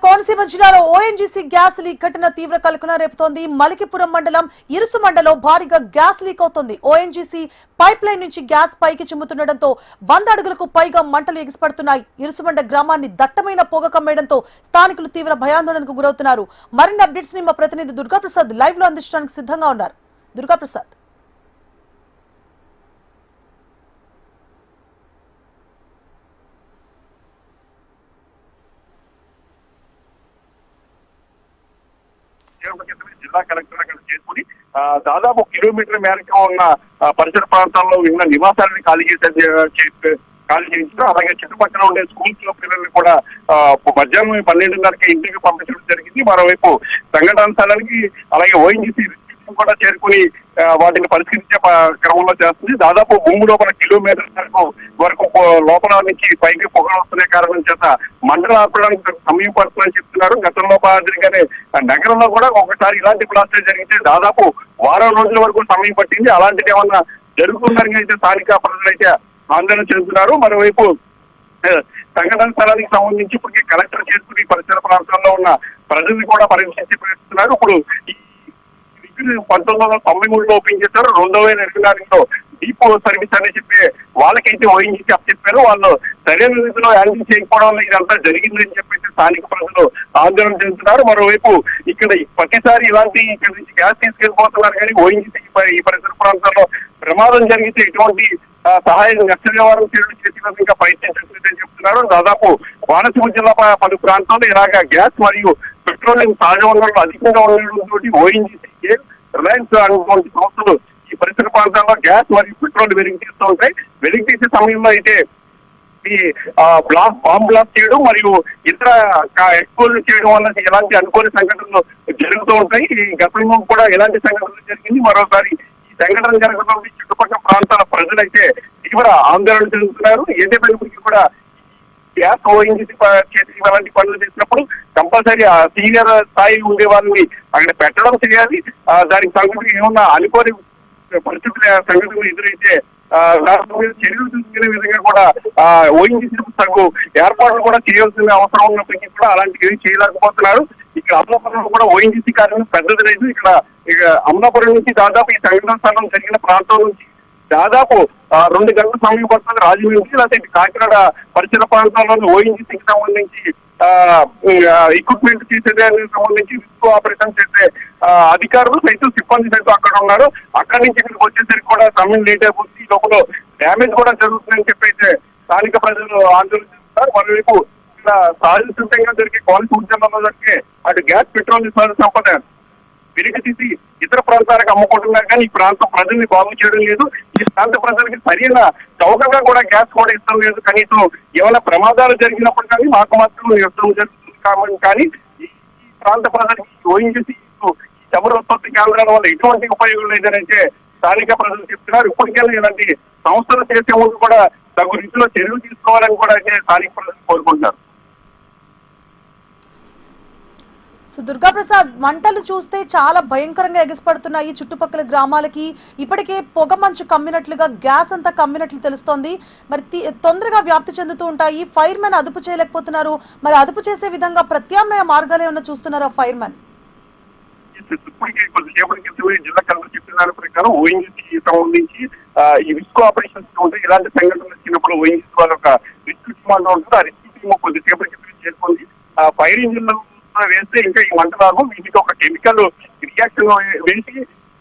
కోనసీమ జిల్లాలో ONGC gas leak ఘటన తీవ్ర కలకలం రేపుతోంది. మలికిపురం మండలం ఇరుసుమండలో భారీగా గ్యాస్ లీక్ అవుతోంది. ఓఎన్జీసీ పైప్ లైన్ నుంచి గ్యాస్ పైకి చిమ్ముతుండటంతో 100 అడుగులకు పైగా మంటలు ఎగిసిపడుతున్నాయి. ఇరుసుమండ గ్రామాన్ని దట్టమైన పొగ కమ్మేయడంతో స్థానికులు తీవ్ర భయాందోళనకు గురవుతున్నారు. మరిన్ని అప్డేట్స్ ని మా ప్రతినిధి దుర్గాప్రసాద్ లైవ్ లో అందించడానికి సిద్ధంగా ఉన్నారు. దుర్గాప్రసాద్. జిల్లా కలెక్టర్ అక్కడ చేసుకుని దాదాపు కిలోమీటర్ మేరకు ఉన్న పరిసర ప్రాంతాల్లో ఉన్న నివాసాలను ఖాళీ చేయించడం, అలాగే చుట్టుపక్కల ఉండే స్కూల్స్ లో పిల్లల్ని కూడా మధ్యాహ్నం 12:30కి ఇంటికి పంపించడం జరిగింది. మరోవైపు సంఘటన స్థలానికి అలాగే ఓఎన్జీసీ కూడా చేరుకుని వాటిని పరిష్కరించే క్రమంలో చేస్తుంది. దాదాపు భూమి లోపల కిలోమీటర్ వరకు లోపల నుంచి పైకి పొగలు వస్తున్న కారణం చేత మంటలు ఆపడానికి సమయం పడుతుందని చెప్తున్నారు. గతంలో మాదిరిగానే నగరంలో కూడా ఒకసారి ఇలాంటి బ్లాస్టే జరిగితే దాదాపు వారం రోజుల వరకు సమయం పట్టింది. అలాంటిది ఏమన్నా జరుగుతుందని అయితే స్థానిక ప్రజలైతే ఆందోళన చెందుతున్నారు. మరోవైపు సంఘటన స్థలానికి సంబంధించి ఇప్పటికే కలెక్టర్ చేసుకుని పరిసర ప్రాంతాల్లో ఉన్న ప్రజల్ని కూడా పరీక్షించి ప్రయత్నిస్తున్నారు. ఇప్పుడు 1993లో ఓపెన్ చేశారు. 2024లో డీపో సర్వీస్ అని చెప్పి వాళ్ళకైతే ఓఎన్జీసీ చెప్పారు. వాళ్ళు సరైన రీతిలో హ్యాండిల్ చేయకపోవడం వల్ల ఇదంతా జరిగిందని చెప్పేసి స్థానిక ప్రజలు ఆందోళన చెందుతున్నారు. మరోవైపు ఇక్కడ ప్రతిసారి ఇలాంటి ఇక్కడ నుంచి గ్యాస్ తీసుకెళ్లిపోతున్నారు కానీ ఓఎన్జీసీ ఈ పరిసర ప్రాంతాల్లో ప్రమాదం జరిగితే ఎటువంటి సహాయం నష్ట నివారణ చర్యలు చేసే విధంగా ప్రయత్నించాలని చెప్తున్నారు. దాదాపు కోనసీమ జిల్లా పలు ప్రాంతాల్లో ఇలాగా గ్యాస్ మరియు పెట్రోలియం సహజ వనరులు అధికంగా ఉండడంతో ఓఎన్జీసీ, రిలయన్స్ అనేటువంటి సంస్థలు ఈ పరిసర ప్రాంతాల్లో గ్యాస్ మరియు పెట్రోల్ వెలికి తీస్తూ ఉంటాయి. వెలికి తీసే సమయంలో అయితే ఈ బాంబ్ బ్లాస్ట్ చేయడం మరియు ఇతర ఎక్స్పోజర్ చేయడం వల్ల ఎలాంటి అనుకోని సంఘటనలు జరుగుతూ ఉంటాయి. ఈ గతంలో కూడా ఎలాంటి సంఘటనలు జరిగింది. మరోసారి ఈ సంఘటన జరగడం చుట్టుపక్కల ప్రాంతాల ప్రజలైతే తీవ్ర ఆందోళన చెందుతున్నారు. ఏదేమైనప్పటికీ కూడా గ్యాస్ ఓఎన్జీసీ చేసి అలాంటి పనులు చేసినప్పుడు కంపల్సరీ ఆ సీనియర్ స్థాయి ఉండే వాళ్ళని అక్కడ పెట్టడం చేయాలి. దానికి సంఘటన ఏమన్నా అనుకోని పరిస్థితుల సంఘటనలు ఎదురైతే చర్యలు తీసుకునే విధంగా కూడా ఓఎన్జీసీ తగు ఏర్పాట్లు కూడా చేయాల్సిన అవసరం ఉన్నప్పటికీ కూడా అలాంటివి ఏమి చేయలేకపోతున్నారు. ఇక్కడ అమలాపురంలో కూడా ఓఎన్జీసీ కార్యం పెద్దది లేదు. ఇక అమలాపురం నుంచి దాదాపు ఈ సంఘటన స్థలం జరిగిన ప్రాంతం నుంచి దాదాపు 2 గంటల సమయం పడుతుంది. రాజమండ్రి లేకపోతే కాకినాడ పరిసర ప్రాంతాల్లోని ఓఎన్జీసీకి సంబంధించి ఎక్విప్మెంట్ తీసేదానికి సంబంధించి రిస్క్ ఆపరేషన్ చేసే అధికారులు సైతం సిబ్బంది సైతం అక్కడ ఉన్నారు. అక్కడి నుంచి ఇక్కడికి వచ్చేసరికి కూడా సమయం లేట్ అయిపోతుంది. ఈ లోపల డ్యామేజ్ కూడా జరుగుతుందని చెప్పైతే స్థానిక ప్రజలు ఆందోళన చేస్తున్నారు. మరోవైపు ఇలా సహజసిద్ధంగా జరిగే కోనసీమ జిల్లాలో జరిగే అటు గ్యాస్ పెట్రోల్ సంపద వెలికి తీసి ఇతర ప్రాంతాలకు అమ్ముకుంటున్నారు కానీ ఈ ప్రాంతం ప్రజల్ని బాగు చేయడం లేదు. ఈ ప్రాంత ప్రజలకి సరైన చౌకగా కూడా గ్యాస్ కూడా ఇష్టం లేదు. కనీసం ఏమైనా ప్రమాదాలు జరిగినప్పుడు కానీ మాకు మాత్రం ఇష్టం జరుగుతుంది కాబట్టి కానీ ఈ ప్రాంత ప్రజలకి ఓఎన్జీసీ చమురు ఉత్పత్తి కేంద్రాల వల్ల ఎటువంటి ఉపయోగం లేదనైతే స్థానిక ప్రజలు చెప్తున్నారు. ఇప్పటికెళ్ళి ఇలాంటి సంస్థలు చేసే ముందు కూడా తగు రీతిలో చర్యలు తీసుకోవాలని కూడా అయితే స్థానిక ప్రజలు కోరుకుంటున్నారు. సో దుర్గాప్రసాద్, మంటలు చూస్తే చాలా భయంకరంగా ఎగిసిపడుతున్నాయి. చుట్టుపక్కల గ్రామాలకి ఇప్పటికే పొగ మంచు కమ్మినట్లుగా గ్యాస్ అంతా కమ్మినట్లు తెలుస్తోంది. మరి తొందరగా వ్యాప్తి చెందుతూ ఉంటాయి. ఫైర్ మెన్ అదుపు చేయలేకపోతున్నారు. మరి అదుపు చేసే విధంగా ప్రత్యామ్నాయ మార్గాలు ఏమన్నా చూస్తున్నారా ఫైర్ మెన్? జిల్లా కలెక్టర్ చెప్పిన దాని ప్రకారం ఓఎన్జీసీ సంబంధించి ఈ రిస్క్ ఆపరేషన్స్ ఉంటాయి. ఇలాంటి సంఘటనలు వచ్చినప్పుడు ఓఎన్జీసీ వాళ్ళ ఒక రిస్క్ టీమ్ అంటూ ఉంటుంది. ఆ రిస్క్ టీమ్ కొద్దిసేపటి చేరుకుంది. ఫైర్ ఇంజిన్ వేస్తే ఇంకా ఈ మంటలాగు వీటికి ఒక కెమికల్ రియాక్షన్ వేసి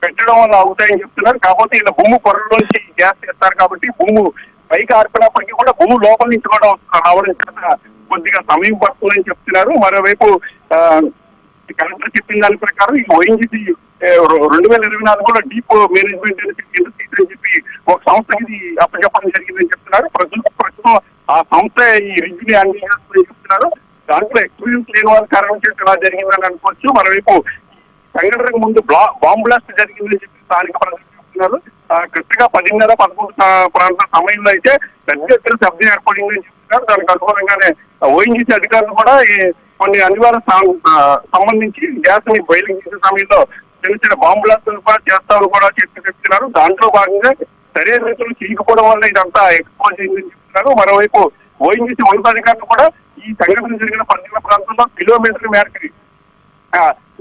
పెట్టడం వల్ల అవుతాయని చెప్తున్నారు. కాకపోతే ఇలా భూమి పొరలోంచి గ్యాస్ చేస్తారు కాబట్టి భూమి పైకి ఆర్పినప్పటికీ కూడా భూమి లోపల నుంచి కూడా రావడం చేత కొద్దిగా సమయం పడుతుందని చెప్తున్నారు. మరోవైపు కలెక్టర్ చెప్పిన దాని ప్రకారం ఈ ఓఎన్జీసీ 2024లో డీపో మేనేజ్మెంట్ అని చెప్పి ఒక సంస్థకి అప్పచెప్పడం జరిగిందని చెప్తున్నారు. ప్రస్తుతం ఆ సంస్థ ఈ రివ్యూని హ్యాండిల్ చేస్తుందని చెప్తున్నారు. దాంట్లో ఎక్స్పీరియన్స్ లేని వాళ్ళ కారణం చేసి ఇలా జరిగిందని అనుకోవచ్చు. మరోవైపు సంఘటనకు ముందు బాంబ్ బ్లాస్ట్ జరిగిందని చెప్పి స్థానిక ప్రజలు చెప్తున్నారు. కరెక్ట్గా 10:30-11 ప్రాంత సమయంలో అయితే పెద్ద ఎత్తున శబ్దం ఏర్పడిందని చెప్తున్నారు. దానికి అనుగుణంగానే ఓఎన్జీసీ అధికారులు కూడా కొన్ని అనివార్య సంబంధించి గ్యాస్ ని బయలుకి తీసే సమయంలో చిన్న బాంబు బ్లాస్ట్ కూడా చేస్తామని కూడా చెప్తున్నారు. దాంట్లో భాగంగా సరైన రీతిలో చేయకపోవడం వల్ల ఇదంతా ఎక్స్పోజ్ అయిందని చెప్తున్నారు. మరోవైపు ఓఎన్జీసీ ఉన్నతాధికారులు కూడా ఈ సంఘటన జరిగిన పరిసర ప్రాంతంలో కిలోమీటర్ మేరకు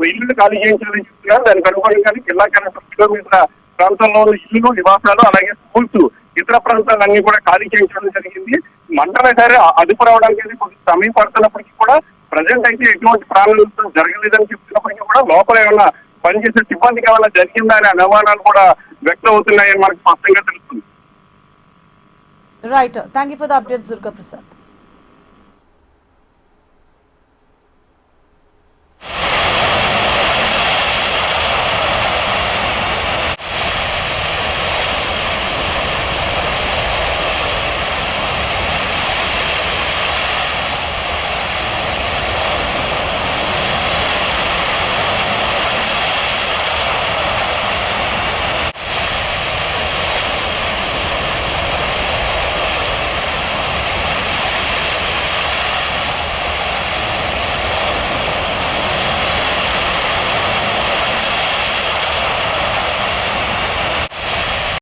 ఇల్లు ఖాళీ చేయించాలని చెప్తున్నారు. దానికి అనుగుణంగానే జిల్లా కలెక్టర్ కిలోమీటర్ ప్రాంతంలో ఇల్లు, నివాసాలు, అలాగే స్కూల్స్, ఇతర ప్రాంతాలన్నీ కూడా ఖాళీ చేయించడం జరిగింది. మంటల సరే అదుపు రావడానికి కొంచెం సమయం పడుతున్నప్పటికీ కూడా ప్రజెంట్ అయితే ఎటువంటి ప్రాణ నష్టం జరగలేదని చెప్తున్నప్పటికీ కూడా లోపల ఏమైనా పనిచేసే సిబ్బందికి ఏమైనా జరిగిందా అనే అనుమానాలు కూడా వ్యక్తం అవుతున్నాయని మనకు స్పష్టంగా తెలుస్తుంది. Right, thank you for the updates Durga Prasad.